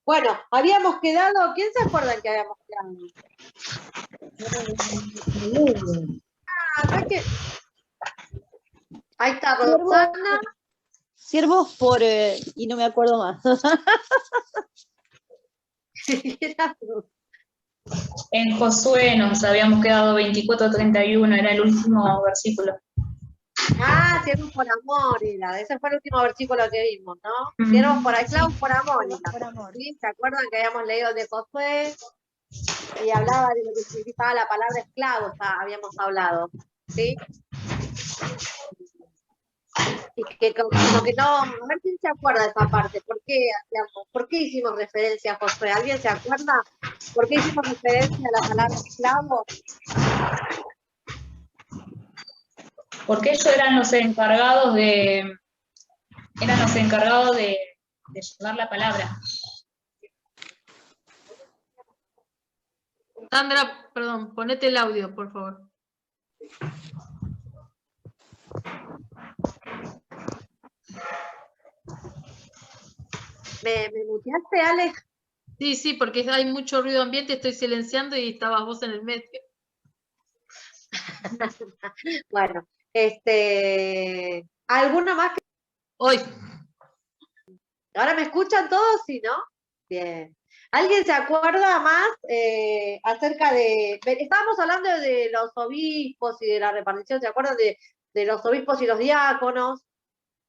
Bueno, habíamos quedado, ¿quién se acuerda que habíamos quedado? Ahí está Roxana. Siervos por, y no me acuerdo más. En Josué nos habíamos quedado 24:31, era el último versículo. Ah, siervos por amor, era. Ese fue el último versículo que vimos, ¿no? Siervos por esclavos por amor, era. ¿Sí? ¿Se acuerdan que habíamos leído el de Josué? Y hablaba de lo que significaba la palabra esclavo, habíamos hablado. ¿Sí? Y que como que no, a ver quién se acuerda de esa parte, ¿por qué hicimos referencia a Josué? ¿Alguien se acuerda? ¿Por qué hicimos referencia a la palabra esclavo? Porque ellos eran los encargados de llevar la palabra. Sandra, perdón, ponete el audio, por favor. ¿Me muteaste, Alex? Sí, porque hay mucho ruido ambiente, estoy silenciando y estabas vos en el medio. Bueno, ¿alguna más? Hoy. ¿Ahora me escuchan todos? Sí, ¿no? Bien. ¿Alguien se acuerda más acerca de... Estábamos hablando de los obispos y de la repartición, ¿se acuerdan de los obispos y los diáconos?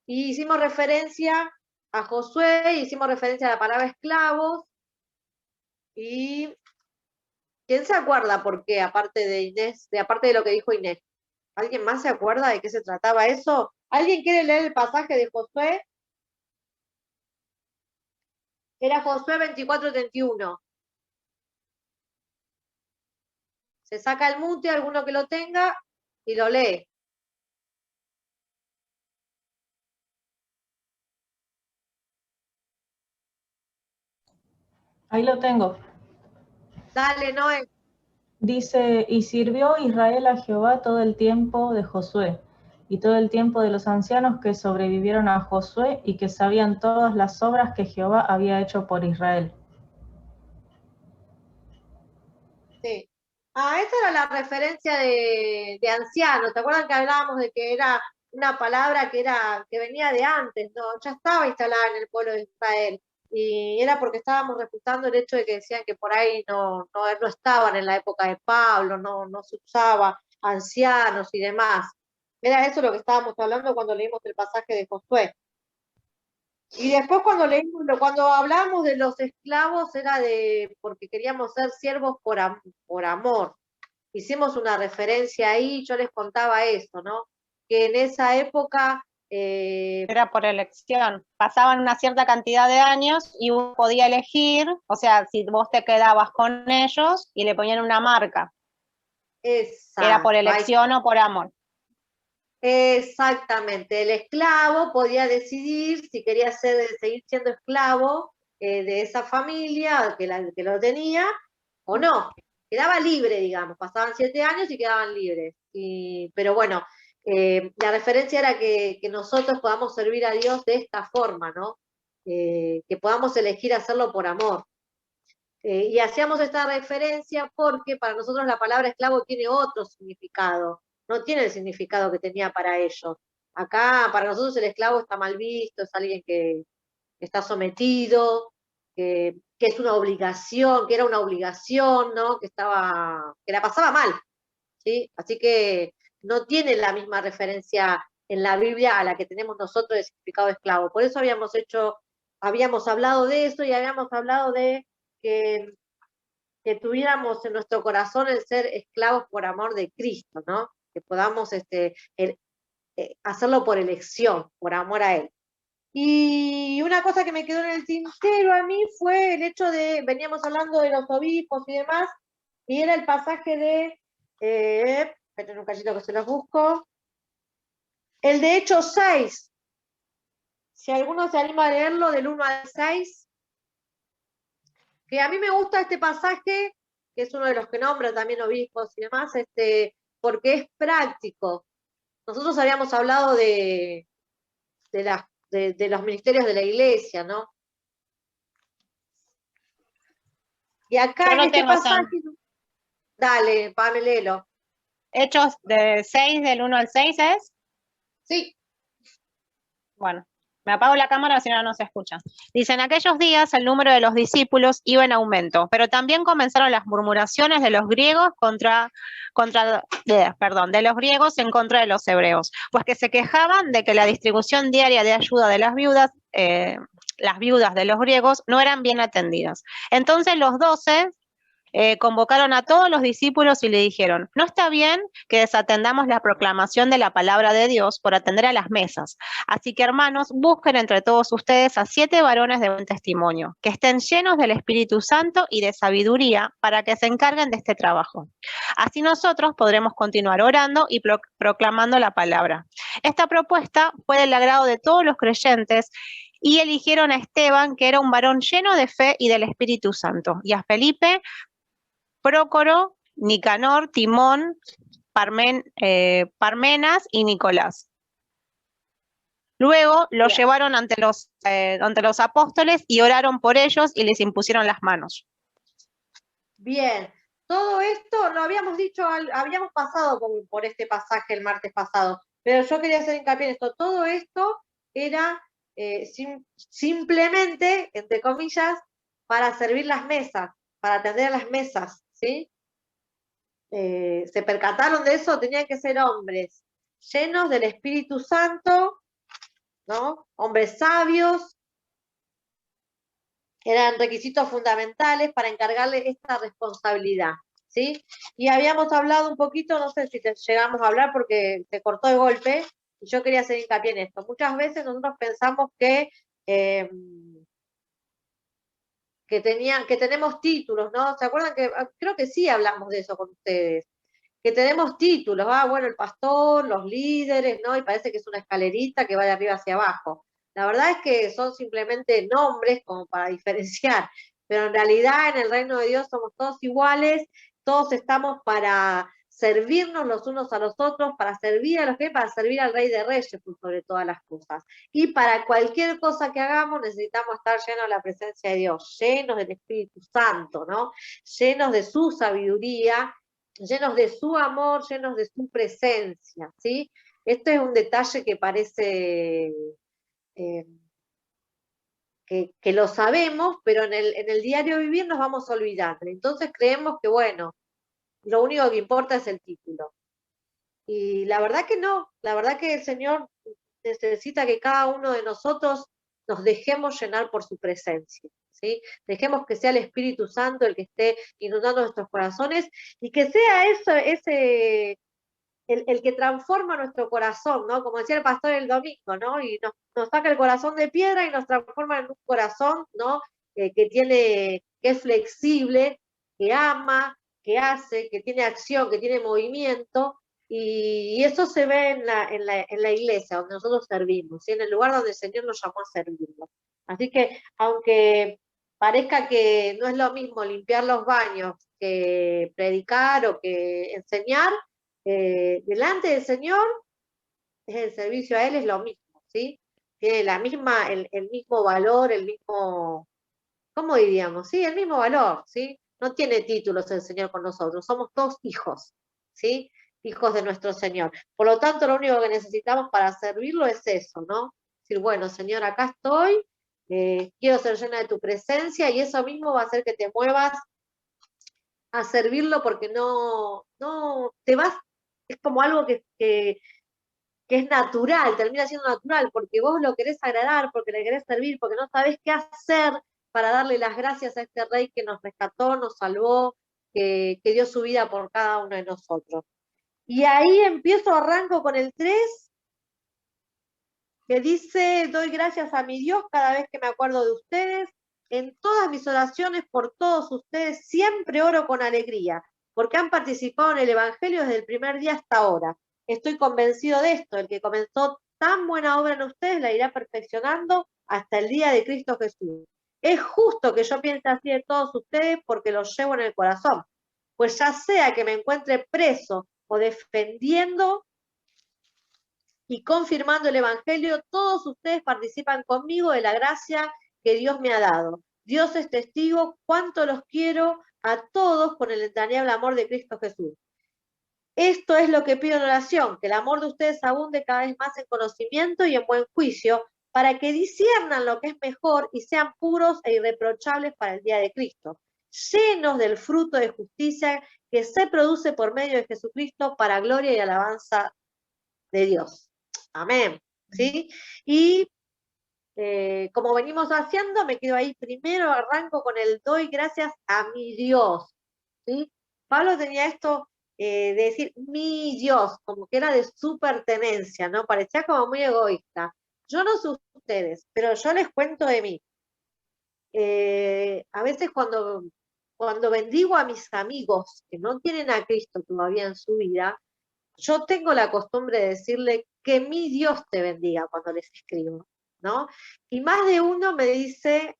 Y hicimos referencia a Josué, hicimos referencia a la palabra esclavos. Y ¿quién se acuerda por qué, aparte de Inés, aparte de lo que dijo Inés? ¿Alguien más se acuerda de qué se trataba eso? ¿Alguien quiere leer el pasaje de Josué? Era Josué 24:31. Se saca el mute, alguno que lo tenga, y lo lee. Ahí lo tengo. Dale, Noé. Dice, y sirvió Israel a Jehová todo el tiempo de Josué, y todo el tiempo de los ancianos que sobrevivieron a Josué, y que sabían todas las obras que Jehová había hecho por Israel. Sí. Esa era la referencia de anciano. ¿Te acuerdan que hablábamos de que era una palabra que venía de antes, ¿no? Ya estaba instalada en el pueblo de Israel. Y era porque estábamos refutando el hecho de que decían que por ahí no estaban en la época de Pablo, no se usaba ancianos y demás. Era eso lo que estábamos hablando cuando leímos el pasaje de Josué. Y después cuando hablamos de los esclavos era porque queríamos ser siervos por amor. Hicimos una referencia ahí, yo les contaba eso, ¿no? Que en esa época... Era por elección. Pasaban una cierta cantidad de años y uno podía elegir, o sea, si vos te quedabas con ellos y le ponían una marca. Exacto. Era por elección o por amor. Exactamente, el esclavo podía decidir si quería seguir siendo esclavo de esa familia que lo tenía o no. Quedaba libre, digamos, pasaban 7 años y quedaban libres. Pero bueno, la referencia era que nosotros podamos servir a Dios de esta forma, ¿no? Que podamos elegir hacerlo por amor. Y hacíamos esta referencia porque para nosotros la palabra esclavo tiene otro significado, no tiene el significado que tenía para ellos. Acá para nosotros el esclavo está mal visto, es alguien que está sometido, que es una obligación, que era una obligación, ¿no? Que la pasaba mal, ¿sí? Así que no tiene la misma referencia en la Biblia a la que tenemos nosotros de significado de esclavo. Por eso habíamos hablado de eso y habíamos hablado de que tuviéramos en nuestro corazón el ser esclavos por amor de Cristo, ¿no? Que podamos hacerlo por elección, por amor a Él. Y una cosa que me quedó en el tintero a mí fue el hecho veníamos hablando de los obispos y demás, y era el pasaje esperen un cachito que se los busco, el de Hechos 6. Si alguno se anima a leerlo del 1 al 6, que a mí me gusta este pasaje, que es uno de los que nombra también obispos y demás, porque es práctico. Nosotros habíamos hablado de los ministerios de la iglesia, ¿no? Y acá Yo en lo este tengo, Sam. pasaje, dale, Pame, léelo. Hechos de 6, del 1 al 6 es. Sí, Bueno, me apago la cámara, si no, no se escucha. Dice, en aquellos días el número de los discípulos iba en aumento, pero también comenzaron las murmuraciones de los griegos de los griegos en contra de los hebreos, pues que se quejaban de que la distribución diaria de ayuda de las viudas de los griegos no eran bien atendidas. Entonces los 12 convocaron a todos los discípulos y le dijeron, no está bien que desatendamos la proclamación de la palabra de Dios por atender a las mesas. Así que, hermanos, busquen entre todos ustedes a 7 varones de buen testimonio, que estén llenos del Espíritu Santo y de sabiduría para que se encarguen de este trabajo. Así nosotros podremos continuar orando y proclamando la palabra. Esta propuesta fue del agrado de todos los creyentes y eligieron a Esteban, que era un varón lleno de fe y del Espíritu Santo, y a Felipe, Prócoro, Nicanor, Timón, Parmenas y Nicolás. Luego los Bien. llevaron ante los apóstoles y oraron por ellos y les impusieron las manos. bien. Todo esto lo habíamos dicho, habíamos pasado por este pasaje el martes pasado, pero yo quería hacer hincapié en esto. Todo esto era simplemente, entre comillas, para servir las mesas, para atender las mesas, ¿sí? Se percataron de eso, tenían que ser hombres llenos del Espíritu Santo, ¿no? Hombres sabios, eran requisitos fundamentales para encargarle esta responsabilidad, ¿sí? Y habíamos hablado un poquito, no sé si llegamos a hablar porque se cortó de golpe, y yo quería hacer hincapié en esto. Muchas veces nosotros pensamos que tenemos títulos, ¿no? ¿Se acuerdan que creo que sí hablamos de eso con ustedes? Que tenemos títulos, bueno, el pastor, los líderes, ¿no? Y parece que es una escalerita que va de arriba hacia abajo. La verdad es que son simplemente nombres como para diferenciar, pero en realidad en el reino de Dios somos todos iguales, todos estamos para servirnos los unos a los otros, para servir a los que, para servir al Rey de Reyes por sobre todas las cosas. Y para cualquier cosa que hagamos necesitamos estar llenos de la presencia de Dios, llenos del Espíritu Santo, ¿no? Llenos de su sabiduría, llenos de su amor, llenos de su presencia, ¿sí? Esto es un detalle que parece que lo sabemos, pero en el diario vivir nos vamos olvidando. Entonces creemos que, bueno, lo único que importa es el título. Y la verdad que no, la verdad que el Señor necesita que cada uno de nosotros nos dejemos llenar por su presencia, ¿sí? Dejemos que sea el Espíritu Santo el que esté inundando nuestros corazones y que sea el que transforma nuestro corazón, ¿no? Como decía el pastor el domingo, ¿no? Y nos saca el corazón de piedra y nos transforma en un corazón, ¿no? Que es flexible, que ama, que hace, que tiene acción, que tiene movimiento, y eso se ve en la iglesia, donde nosotros servimos, ¿sí? En el lugar donde el Señor nos llamó a servirlo. Así que, aunque parezca que no es lo mismo limpiar los baños que predicar o que enseñar, delante del Señor, es el servicio a Él es lo mismo, ¿sí? Tiene el mismo valor, el mismo, ¿cómo diríamos? Sí, el mismo valor, ¿sí? No tiene títulos el Señor con nosotros, somos todos hijos, ¿sí? Hijos de nuestro Señor. Por lo tanto, lo único que necesitamos para servirlo es eso, ¿no? Decir, bueno, Señor, acá estoy, quiero ser llena de tu presencia, y eso mismo va a hacer que te muevas a servirlo, porque no te vas, es como algo que es natural, termina siendo natural, porque vos lo querés agradar, porque le querés servir, porque no sabés qué hacer para darle las gracias a este Rey que nos rescató, nos salvó, que dio su vida por cada uno de nosotros. Y ahí arranco con el 3, que dice, doy gracias a mi Dios cada vez que me acuerdo de ustedes, en todas mis oraciones por todos ustedes, siempre oro con alegría, porque han participado en el Evangelio desde el primer día hasta ahora. Estoy convencido de esto, el que comenzó tan buena obra en ustedes la irá perfeccionando hasta el día de Cristo Jesús. Es justo que yo piense así de todos ustedes porque los llevo en el corazón, pues ya sea que me encuentre preso o defendiendo y confirmando el Evangelio, todos ustedes participan conmigo de la gracia que Dios me ha dado. Dios es testigo cuánto los quiero a todos con el entrañable amor de Cristo Jesús. Esto es lo que pido en oración, que el amor de ustedes abunde cada vez más en conocimiento y en buen juicio, para que disciernan lo que es mejor y sean puros e irreprochables para el día de Cristo, llenos del fruto de justicia que se produce por medio de Jesucristo para gloria y alabanza de Dios. Amén. ¿Sí? Y como venimos haciendo, me quedo ahí primero, arranco con el doy gracias a mi Dios. ¿Sí? Pablo tenía esto de decir mi Dios, como que era de su pertenencia, ¿no? Parecía como muy egoísta. Yo no sé ustedes, pero yo les cuento de mí. A veces cuando bendigo a mis amigos que no tienen a Cristo todavía en su vida, yo tengo la costumbre de decirle que mi Dios te bendiga cuando les escribo, ¿no? Y más de uno me dice,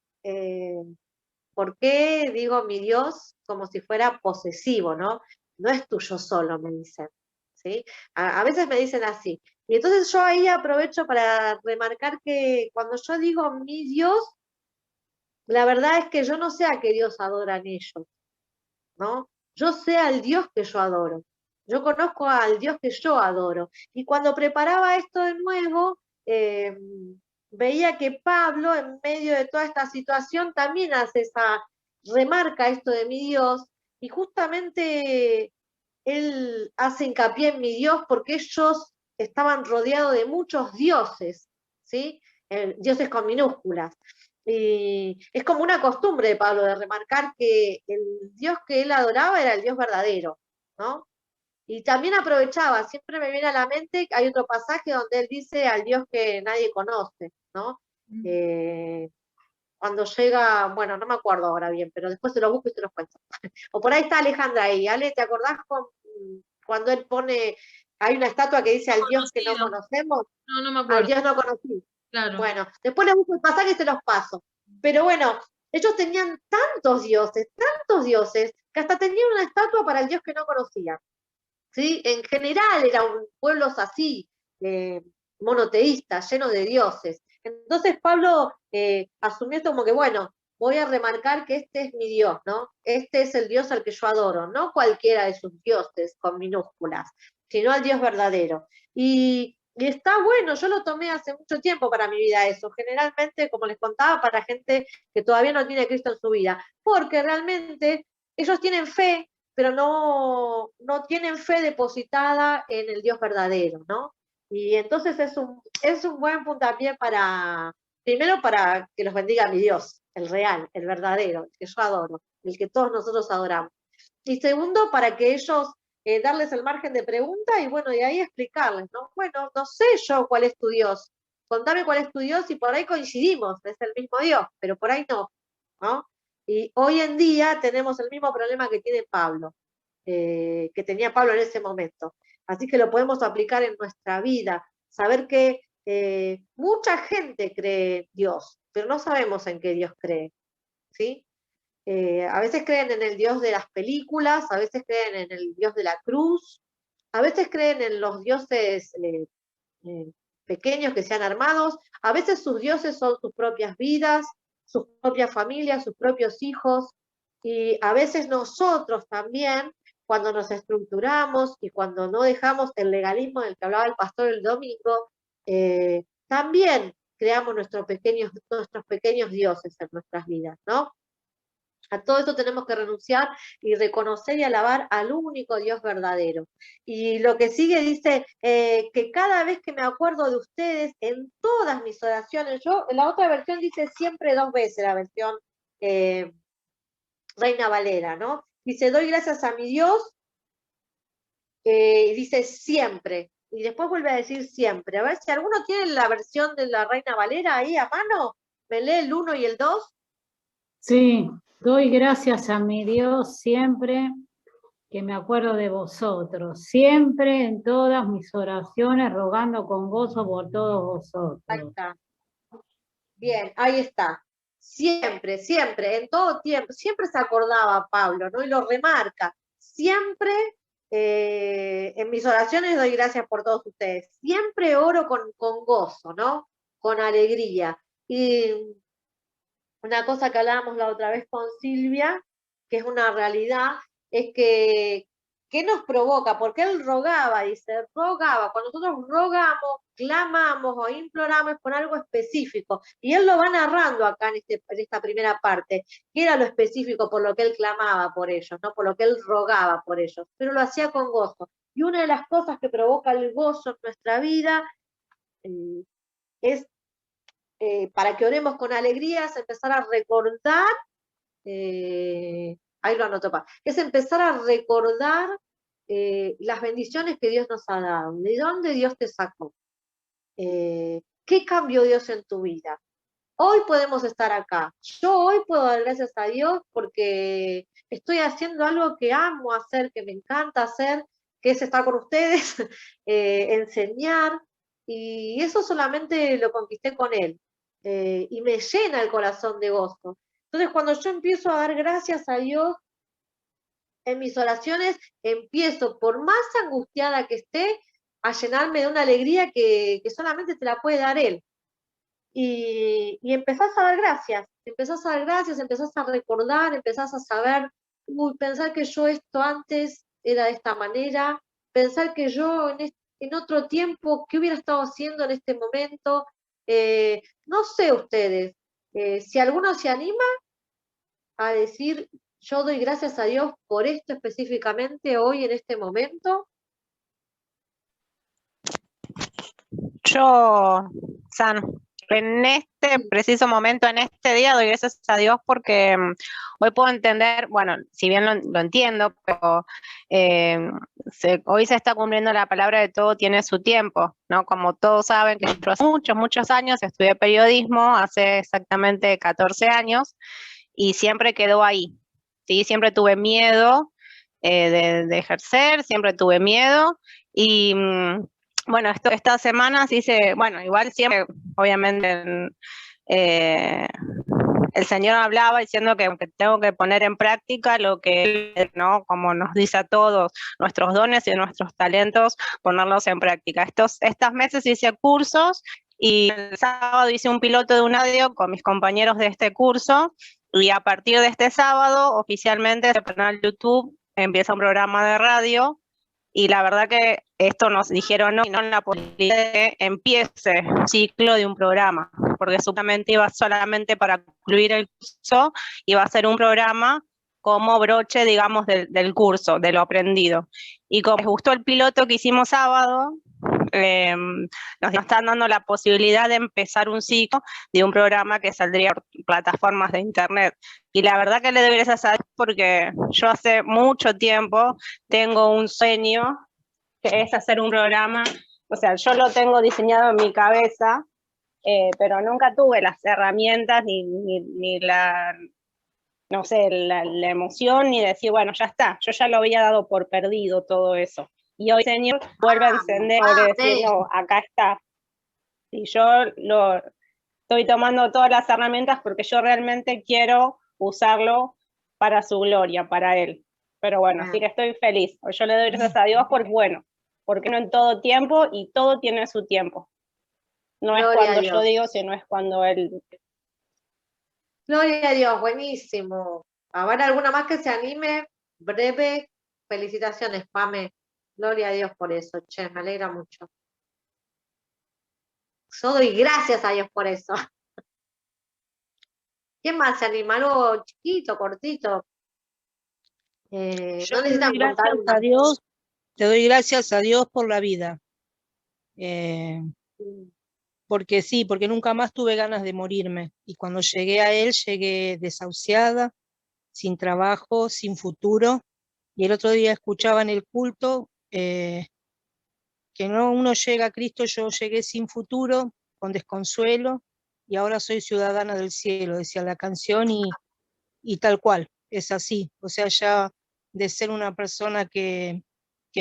¿por qué digo mi Dios como si fuera posesivo, ¿no? No es tuyo solo, me dicen, ¿sí? A veces me dicen así. Y entonces yo ahí aprovecho para remarcar que cuando yo digo mi Dios, la verdad es que yo no sé a qué Dios adoran ellos, ¿no? Yo sé al Dios que yo adoro. Yo conozco al Dios que yo adoro. Y cuando preparaba esto de nuevo, veía que Pablo, en medio de toda esta situación, también remarca esto de mi Dios, y justamente él hace hincapié en mi Dios porque ellos estaban rodeados de muchos dioses, ¿sí? Dioses con minúsculas. Y es como una costumbre de Pablo de remarcar que el Dios que él adoraba era el Dios verdadero, ¿no? Y también aprovechaba, siempre me viene a la mente, hay otro pasaje donde él dice al Dios que nadie conoce, ¿no? Cuando llega, bueno, no me acuerdo ahora bien, pero después se lo busco y se los cuento. O por ahí está Alejandra ahí. Ale, ¿te acordás cuando él pone, hay una estatua que dice al Dios que no conocemos? No me Al acuerdo. Dios no conocido. Claro. Bueno, después le busco el pasaje y se los paso. Pero bueno, ellos tenían tantos dioses, que hasta tenían una estatua para el Dios que no conocían. ¿Sí? En general eran pueblos así, monoteístas, llenos de dioses. Entonces Pablo asumió esto como que, bueno, voy a remarcar que este es mi Dios, ¿no? Este es el Dios al que yo adoro, no cualquiera de sus dioses con minúsculas, sino al Dios verdadero. Y está bueno, yo lo tomé hace mucho tiempo para mi vida eso, generalmente, como les contaba, para gente que todavía no tiene a Cristo en su vida, porque realmente ellos tienen fe, pero no tienen fe depositada en el Dios verdadero, ¿no? Y entonces es un buen puntapié primero para que los bendiga mi Dios, el real, el verdadero, el que yo adoro, el que todos nosotros adoramos. Y segundo, para que ellos, darles el margen de pregunta y bueno, y ahí explicarles, ¿no? Bueno, no sé yo cuál es tu Dios, contame cuál es tu Dios y por ahí coincidimos, es el mismo Dios, pero por ahí no, ¿no? Y hoy en día tenemos el mismo problema que tiene Pablo, que tenía Pablo en ese momento. Así que lo podemos aplicar en nuestra vida, saber que mucha gente cree en Dios, pero no sabemos en qué Dios cree, ¿sí? A veces creen en el Dios de las películas, a veces creen en el Dios de la cruz, a veces creen en los dioses pequeños que sean armados, a veces sus dioses son sus propias vidas, sus propias familias, sus propios hijos, y a veces nosotros también, cuando nos estructuramos y cuando no dejamos el legalismo del que hablaba el pastor el domingo, también creamos nuestros pequeños dioses en nuestras vidas, ¿no? A todo esto tenemos que renunciar y reconocer y alabar al único Dios verdadero. Y lo que sigue dice que cada vez que me acuerdo de ustedes, en todas mis oraciones, en la otra versión dice siempre 2 veces, la versión Reina Valera, ¿no? Dice, doy gracias a mi Dios, y dice siempre, y después vuelve a decir siempre. A ver si alguno tiene la versión de la Reina Valera ahí a mano, ¿me lee el 1 y el 2? Sí, doy gracias a mi Dios siempre que me acuerdo de vosotros, siempre en todas mis oraciones, rogando con gozo por todos vosotros. Ahí está. Bien, ahí está. Siempre, siempre, en todo tiempo, siempre se acordaba Pablo, ¿no? Y lo remarca. Siempre en mis oraciones doy gracias por todos ustedes. Siempre oro con gozo, ¿no? Con alegría. Y una cosa que hablábamos la otra vez con Silvia, que es una realidad, es que ¿qué nos provoca? Porque él rogaba, dice, rogaba. Cuando nosotros rogamos, clamamos o imploramos es por algo específico. Y él lo va narrando acá en esta primera parte, que era lo específico por lo que él clamaba por ellos, ¿no? Por lo que él rogaba por ellos, pero lo hacía con gozo. Y una de las cosas que provoca el gozo en nuestra vida es, para que oremos con alegría, es empezar a recordar, ahí lo anoto, es empezar a recordar las bendiciones que Dios nos ha dado, de dónde Dios te sacó, qué cambió Dios en tu vida. Hoy podemos estar acá. Yo hoy puedo dar gracias a Dios porque estoy haciendo algo que amo hacer, que me encanta hacer, que es estar con ustedes, enseñar, y eso solamente lo conquisté con Él, y me llena el corazón de gozo. Entonces, cuando yo empiezo a dar gracias a Dios, en mis oraciones empiezo, por más angustiada que esté, a llenarme de una alegría que solamente te la puede dar Él. Y empezás a dar gracias, empezás a recordar, empezás a saber, pensar que yo esto antes era de esta manera, pensar que yo en otro tiempo, ¿qué hubiera estado haciendo en este momento? No sé ustedes, si alguno se anima a decir, yo doy gracias a Dios por esto específicamente hoy en este momento. Yo, San, en este preciso momento, en este día, doy gracias a Dios porque hoy puedo entender, bueno, si bien lo entiendo, pero hoy se está cumpliendo la palabra de todo tiene su tiempo, ¿no? Como todos saben que yo hace muchos años estudié periodismo, hace exactamente 14 años, y siempre quedó ahí, ¿sí? Siempre tuve miedo de ejercer, siempre tuve miedo, y bueno, estas semanas hice, bueno, igual siempre, obviamente, el Señor hablaba diciendo que tengo que poner en práctica lo que Él, ¿no? Como nos dice a todos, nuestros dones y nuestros talentos, ponerlos en práctica. Estos meses hice cursos y el sábado hice un piloto de un radio con mis compañeros de este curso, y a partir de este sábado, oficialmente, el canal YouTube empieza un programa de radio. Y la verdad que esto nos dijeron no, y no la posibilidad de que empiece el ciclo de un programa, porque supuestamente iba solamente para concluir el curso, iba a ser un programa como broche, digamos, del curso, de lo aprendido. Y como les gustó el piloto que hicimos sábado, nos están dando la posibilidad de empezar un ciclo de un programa que saldría por plataformas de internet. Y la verdad que le doy gracias a Dios porque yo hace mucho tiempo tengo un sueño que es hacer un programa, o sea, yo lo tengo diseñado en mi cabeza, pero nunca tuve las herramientas ni la, no sé, la emoción, ni decir, bueno, ya está, yo ya lo había dado por perdido todo eso. Y hoy, Señor, vuelve a encender, vuelve a decir, no, acá está. Y yo estoy tomando todas las herramientas porque yo realmente quiero usarlo para su gloria, para Él. Pero bueno, así que estoy feliz. Yo le doy gracias a Dios porque, bueno, porque no en todo tiempo y todo tiene su tiempo. No Gloria es cuando yo digo, sino es cuando Él. Gloria a Dios, buenísimo. ¿Habrá alguna más que se anime? Breve, felicitaciones, Pame. Gloria a Dios por eso, che, me alegra mucho. Yo doy gracias a Dios por eso. ¿Quién más se anima? Algo chiquito, cortito. No necesitan contar a Dios. Te doy gracias a Dios por la vida. Porque sí, porque nunca más tuve ganas de morirme. Y cuando llegué a Él, llegué desahuciada, sin trabajo, sin futuro. Y el otro día escuchaba en el culto que no uno llega a Cristo, yo llegué sin futuro, con desconsuelo, y ahora soy ciudadana del cielo, decía la canción, y tal cual, es así. O sea, ya de ser una persona que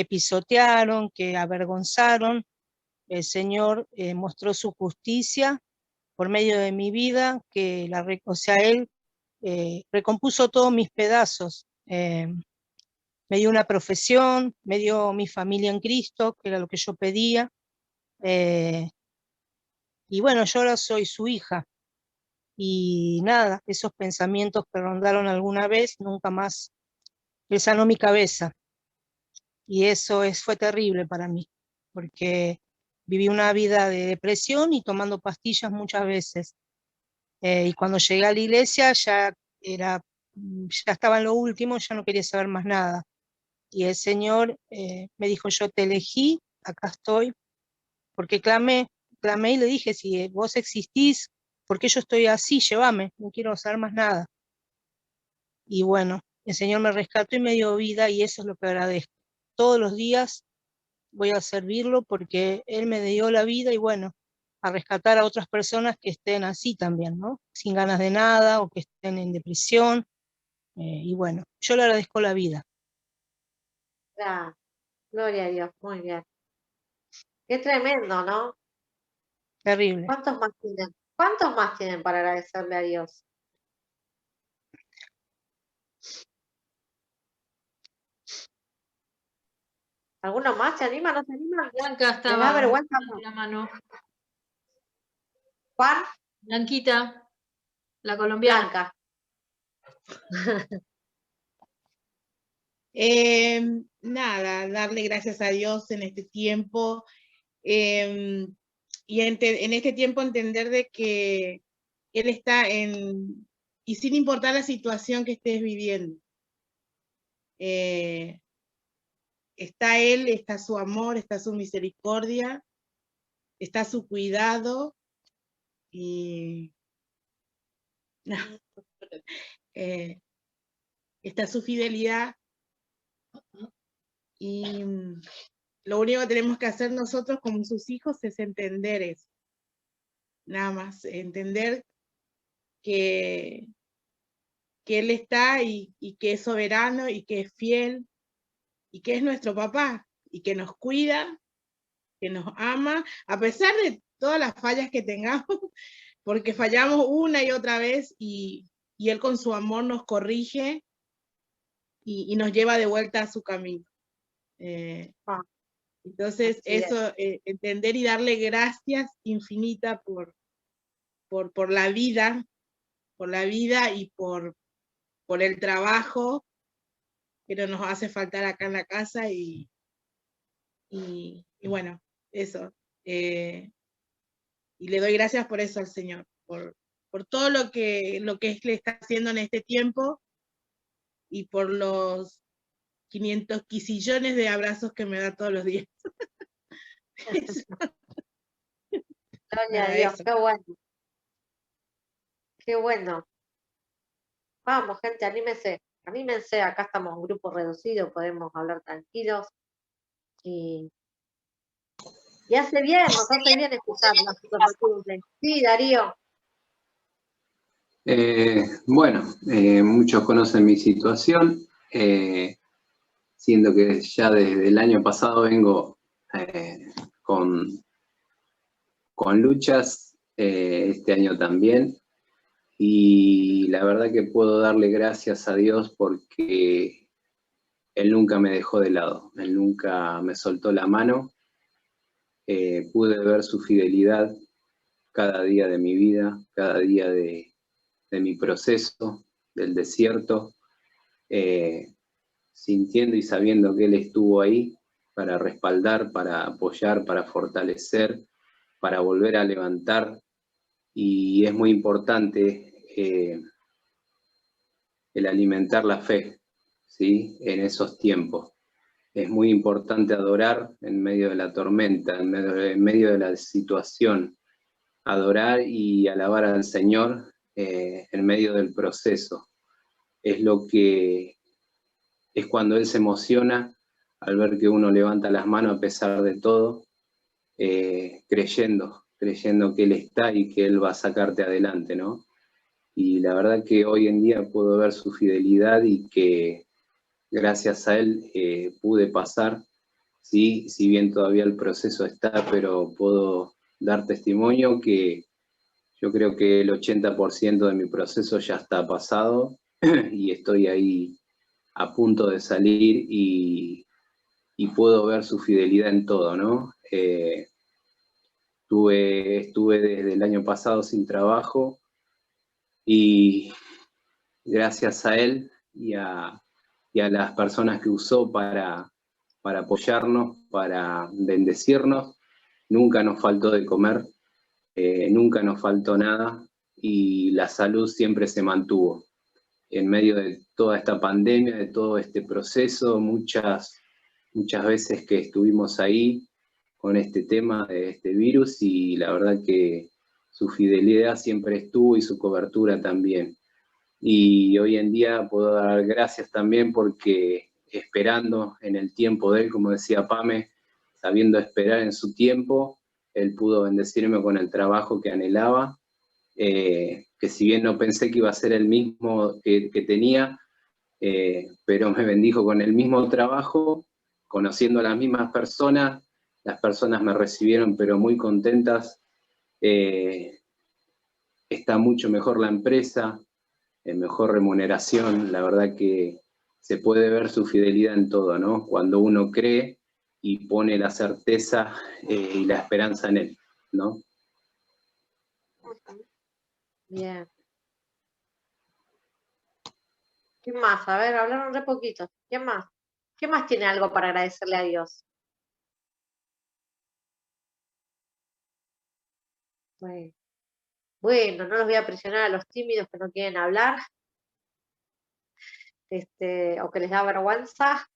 pisotearon, que avergonzaron, el Señor mostró su justicia por medio de mi vida, que o sea, Él recompuso todos mis pedazos. Me dio una profesión, me dio mi familia en Cristo, que era lo que yo pedía. Y bueno, yo ahora soy su hija. y nada, esos pensamientos que rondaron alguna vez, nunca más él sanó mi cabeza. Y eso fue terrible para mí, porque viví una vida de depresión y tomando pastillas muchas veces. Y cuando llegué a la iglesia ya estaba en lo último, ya no quería saber más nada. Y el Señor me dijo, yo te elegí, acá estoy, porque clamé y le dije, si vos existís, ¿por qué yo estoy así? Llévame, no quiero saber más nada. Y bueno, el Señor me rescató y me dio vida, y eso es lo que agradezco. Todos los días voy a servirlo porque Él me dio la vida, y bueno, a rescatar a otras personas que estén así también, ¿no? Sin ganas de nada o que estén en depresión. Y bueno, yo le agradezco la vida. Ya, gloria a Dios, muy bien. Qué tremendo, ¿no? Terrible. ¿Cuántos más tienen? ¿Cuántos más tienen para agradecerle a Dios? ¿Alguno más se anima? ¿No se anima? Blanca ¿Les da estaba vergüenza? levantando la mano. Juan, Blanquita, la colombiana. Blanca. Nada, darle gracias a Dios en este tiempo, y en este tiempo entender de que Él está y sin importar la situación que estés viviendo, está Él, está su amor, está su misericordia, está su cuidado, y está su fidelidad, y lo único que tenemos que hacer nosotros como sus hijos es entender eso. Nada más, entender que Él está y que es soberano y que es fiel y que es nuestro papá y que nos cuida, que nos ama, a pesar de todas las fallas que tengamos, porque fallamos una y otra vez, y Él con su amor nos corrige y nos lleva de vuelta a su camino. Entonces, eso, entender y darle gracias infinitas por la vida y por el trabajo que no nos hace faltar acá en la casa, y bueno, eso. Y le doy gracias por eso al Señor, por todo lo que Él está haciendo en este tiempo, y por los 500 quizillones de abrazos que me da todos los días. Gloria a Dios, qué bueno. Qué bueno. Vamos, gente, anímense, acá estamos en grupo reducido, podemos hablar tranquilos. Y hace bien, nos hace bien escuchar las situaciones. Sí, Darío. Bueno, muchos conocen mi situación, siendo que ya desde el año pasado vengo con luchas, este año también, y la verdad que puedo darle gracias a Dios porque Él nunca me dejó de lado, Él nunca me soltó la mano. Pude ver su fidelidad cada día de mi vida, cada día de mi proceso, del desierto, sintiendo y sabiendo que Él estuvo ahí para respaldar, para apoyar, para fortalecer, para volver a levantar. Y es muy importante el alimentar la fe, ¿sí? En esos tiempos. Es muy importante adorar en medio de la tormenta, en medio de la situación, adorar y alabar al Señor en medio del proceso. Es cuando Él se emociona al ver que uno levanta las manos a pesar de todo, creyendo que Él está y que Él va a sacarte adelante, ¿no? Y la verdad que hoy en día puedo ver su fidelidad y que gracias a Él pude pasar, ¿sí? Si bien todavía el proceso está, pero puedo dar testimonio que yo creo que el 80% de mi proceso ya está pasado y estoy ahí a punto de salir y puedo ver su fidelidad en todo, ¿no? Estuve desde el año pasado sin trabajo, Y gracias a él y a las personas que usó para apoyarnos, para bendecirnos, nunca nos faltó de comer, nunca nos faltó nada, y la salud siempre se mantuvo. En medio de toda esta pandemia, de todo este proceso, muchas veces que estuvimos ahí con este tema de este virus, y la verdad que su fidelidad siempre estuvo y su cobertura también. Y hoy en día puedo dar gracias también porque esperando en el tiempo de él, como decía Pame, sabiendo esperar en su tiempo, él pudo bendecirme con el trabajo que anhelaba, que si bien no pensé que iba a ser el mismo que tenía, pero me bendijo con el mismo trabajo, conociendo a las mismas personas. Las personas me recibieron pero muy contentas, está mucho mejor la empresa, mejor remuneración, la verdad que se puede ver su fidelidad en todo, ¿no? Cuando uno cree y pone la certeza y la esperanza en él, ¿no? Bien. ¿Quién más? A ver, hablaron re poquito. ¿Quién más? ¿Quién más tiene algo para agradecerle a Dios? Bueno, no los voy a presionar a los tímidos que no quieren hablar, o que les da vergüenza.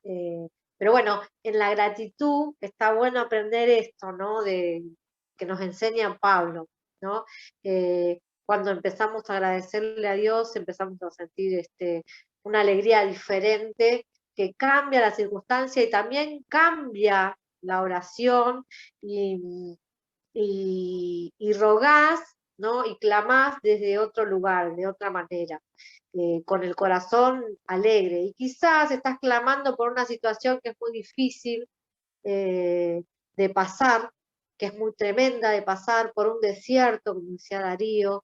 Pero bueno, en la gratitud está bueno aprender esto, ¿no? Que nos enseña Pablo, ¿no? Cuando empezamos a agradecerle a Dios, empezamos a sentir una alegría diferente que cambia la circunstancia y también cambia la oración y rogás, ¿no? Y clamás desde otro lugar, de otra manera, con el corazón alegre. Y quizás estás clamando por una situación que es muy difícil de pasar, que es muy tremenda de pasar, por un desierto, como decía Darío.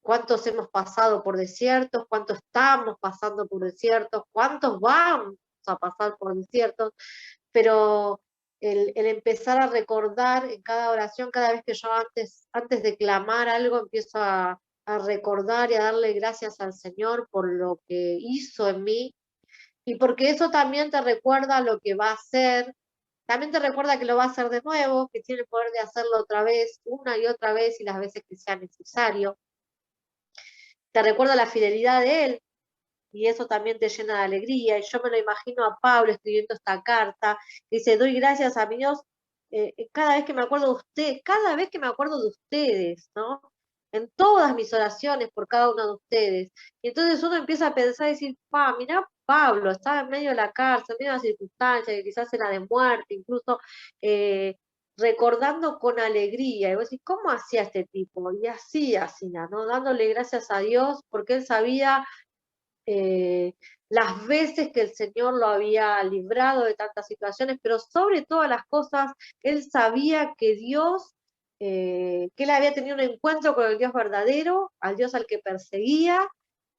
¿Cuántos hemos pasado por desiertos? ¿Cuántos estamos pasando por desiertos? ¿Cuántos vamos a pasar por desiertos? Pero el empezar a recordar en cada oración, cada vez que yo antes de clamar algo, empiezo a recordar y a darle gracias al Señor por lo que hizo en mí, y porque eso también te recuerda lo que va a hacer, también te recuerda que lo va a hacer de nuevo, que tiene el poder de hacerlo otra vez, una y otra vez, y las veces que sea necesario. Te recuerda la fidelidad de Él, y eso también te llena de alegría. Y yo me lo imagino a Pablo escribiendo esta carta, que dice: doy gracias a mi Dios cada vez que me acuerdo de usted, cada vez que me acuerdo de ustedes, ¿no? En todas mis oraciones por cada uno de ustedes. Y entonces uno empieza a pensar y decir: mirá, Pablo estaba en medio de la cárcel, en medio de una circunstancia que quizás era de muerte, incluso recordando con alegría. Y vos decís: ¿cómo hacía este tipo? Y así, ¿no? Dándole gracias a Dios, porque él sabía las veces que el Señor lo había librado de tantas situaciones, pero sobre todas las cosas, él sabía que Dios, que él había tenido un encuentro con el Dios verdadero, al Dios al que perseguía,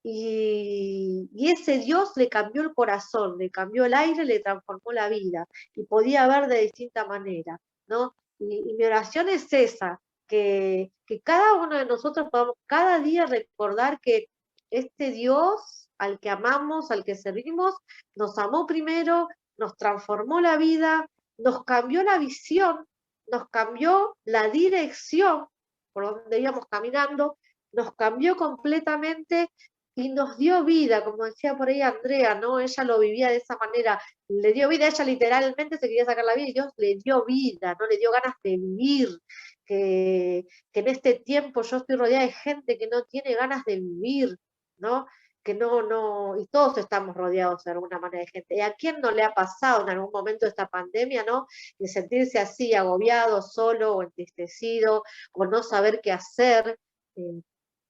y ese Dios le cambió el corazón, le cambió el aire, le transformó la vida, y podía ver de distinta manera, ¿no? Y mi oración es esa, que cada uno de nosotros podamos cada día recordar que este Dios al que amamos, al que servimos, nos amó primero, nos transformó la vida, nos cambió la visión, nos cambió la dirección por donde íbamos caminando, nos cambió completamente y nos dio vida, como decía por ahí Andrea, ¿no? Ella lo vivía de esa manera, le dio vida, ella literalmente se quería sacar la vida y Dios le dio vida, ¿no? Le dio ganas de vivir, que en este tiempo yo estoy rodeada de gente que no tiene ganas de vivir, ¿no? Que no, y todos estamos rodeados de alguna manera de gente. ¿Y a quién no le ha pasado en algún momento esta pandemia, ¿no? De sentirse así, agobiado, solo o entristecido, o no saber qué hacer,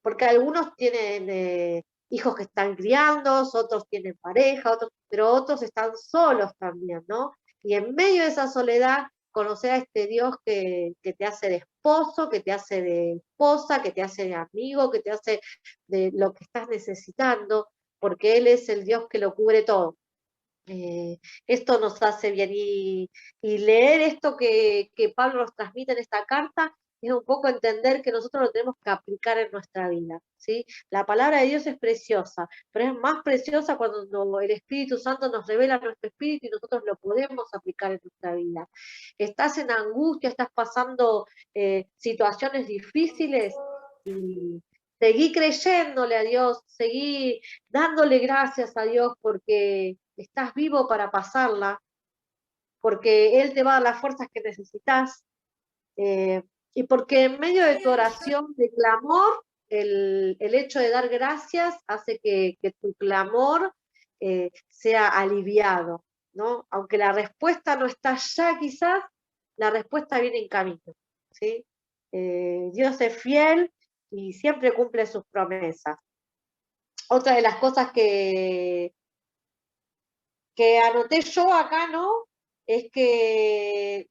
porque algunos tienen hijos que están criando, otros tienen pareja, pero otros están solos también, ¿no? Y en medio de esa soledad, conocer a este Dios que te hace de esposo, que te hace de esposa, que te hace de amigo, que te hace de lo que estás necesitando, porque Él es el Dios que lo cubre todo. Esto nos hace bien, y leer esto que Pablo nos transmite en esta carta es un poco entender que nosotros lo tenemos que aplicar en nuestra vida, ¿sí? La palabra de Dios es preciosa, pero es más preciosa cuando el Espíritu Santo nos revela nuestro espíritu y nosotros lo podemos aplicar en nuestra vida. Estás en angustia, estás pasando situaciones difíciles, y seguí creyéndole a Dios, seguí dándole gracias a Dios porque estás vivo para pasarla, porque Él te va a dar las fuerzas que necesitas, y porque en medio de tu oración de clamor, el hecho de dar gracias hace que tu clamor sea aliviado, ¿no? Aunque la respuesta no está ya quizás, la respuesta viene en camino, ¿sí? Dios es fiel y siempre cumple sus promesas. Otra de las cosas que anoté yo acá, ¿no? Es que,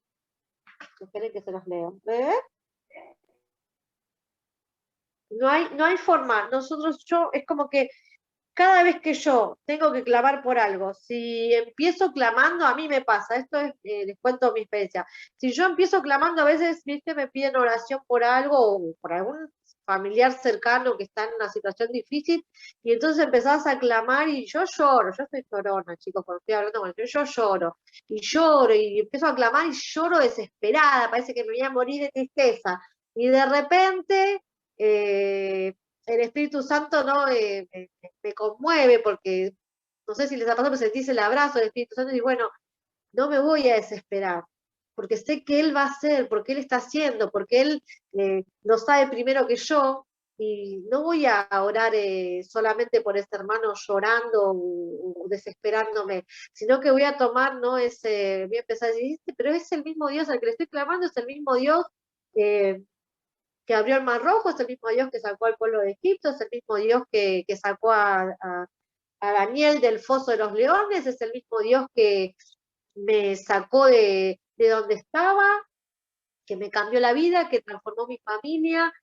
esperen que se los leo. No hay forma. Es como que cada vez que yo tengo que clamar por algo, si empiezo clamando, a mí me pasa, esto es, les cuento mi experiencia. Si yo empiezo clamando, a veces, viste, me piden oración por algo, o por algún familiar cercano que está en una situación difícil, y entonces empezás a clamar y yo lloro, yo soy llorona, chicos, cuando estoy hablando con ellos, yo lloro, y empiezo a clamar y lloro desesperada, parece que me voy a morir de tristeza, y de repente el Espíritu Santo, ¿no? Me conmueve porque, no sé si les ha pasado, pero sentís el abrazo del Espíritu Santo y bueno, no me voy a desesperar, porque sé que Él va a hacer, porque Él está haciendo, porque Él lo sabe primero que yo, y no voy a orar solamente por ese hermano llorando o desesperándome, sino que voy a tomar, ¿no? Voy a empezar a decir, pero es el mismo Dios al que le estoy clamando, es el mismo Dios que abrió el Mar Rojo, es el mismo Dios que sacó al pueblo de Egipto, es el mismo Dios que sacó a Daniel del foso de los leones, es el mismo Dios que me sacó de donde estaba, que me cambió la vida, que transformó mi familia,